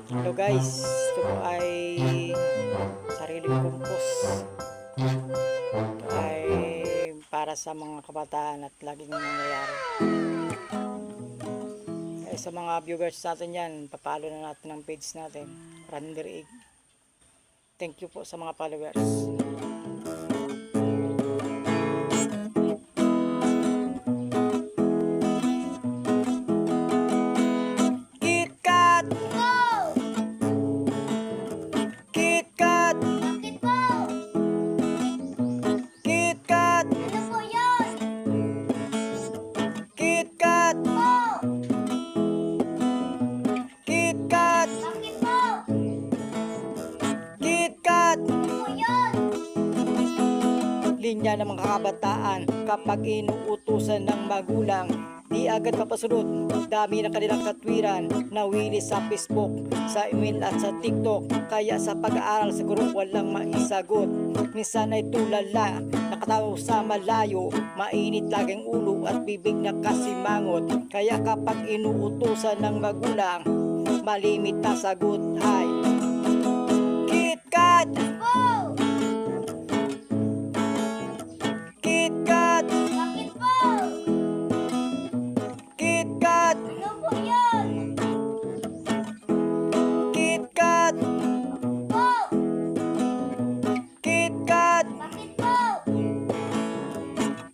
Hello guys, ito po ay sariling compost. Ito ay para sa mga kabataan at laging nangyayari. Sa mga viewers natin yan, papalo na natin ang page natin, Rander Egg. Thank you po sa mga followers. Linya ng mga kabataan kapag inuutusan ng magulang, di agad papasunod. Dami ng kanilang katwiran, nawili sa Facebook, sa email at sa TikTok. Kaya sa pag-aaral siguro walang maisagot. Minsan ay tulala, nakatawa sa malayo, mainit laging ulo at bibig na kasimangot. Kaya kapag inuutusan ng magulang, malimit na sagot ay KitKat!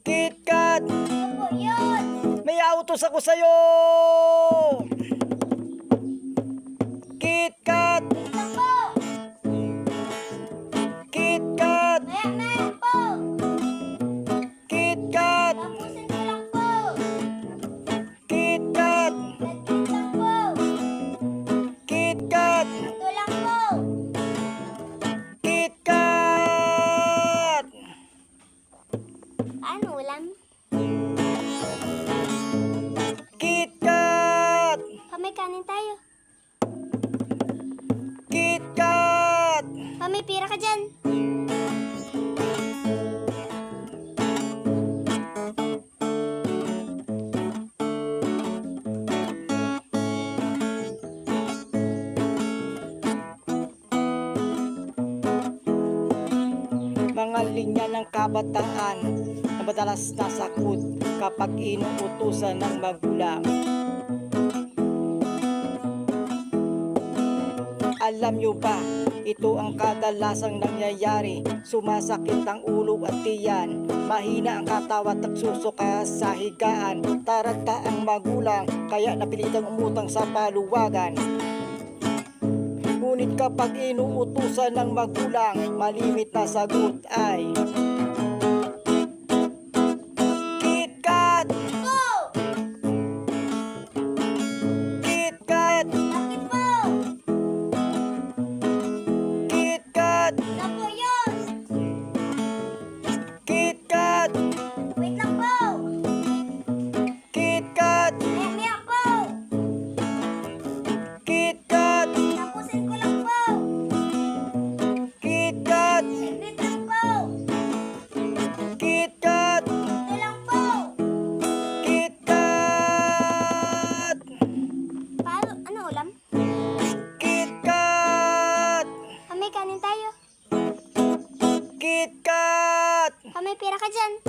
KitKat! May autos ako sa'yo! KitKat! KitKat! KitKat! KitKat! KitKat! KitKat! Ano ulam? KitKat! May kanin tayo. KitKat! May pira ka dyan. Mga linya ng kabataan na madalas nasakot kapag inuutusan ng magulang. Alam nyo ba, ito ang kadalasang nangyayari. Sumasakit ang ulo at tiyan, mahina ang katawan at nagsusuka sa higaan. Taranta ang magulang, kaya napilitang umutang sa paluwagan. Ngunit kapag inuutusan ng magulang, malimit na sagot ay KitKat! KitKat! KitKat! KitKat! Wait lang po. KitKat! Maya po. KitKat! Tapusin ko lang po. KitKat! Wait lang po. KitKat! Ito lang po. KitKat! Ano ulam? KitKat! May kanin tayo. KitKat! May pira ka dyan.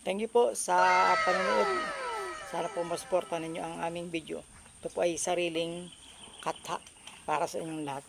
Thank you po sa panonood. Sana po masuportahan ninyo ang aming video. Ito po ay sariling kata para sa inyong lahat.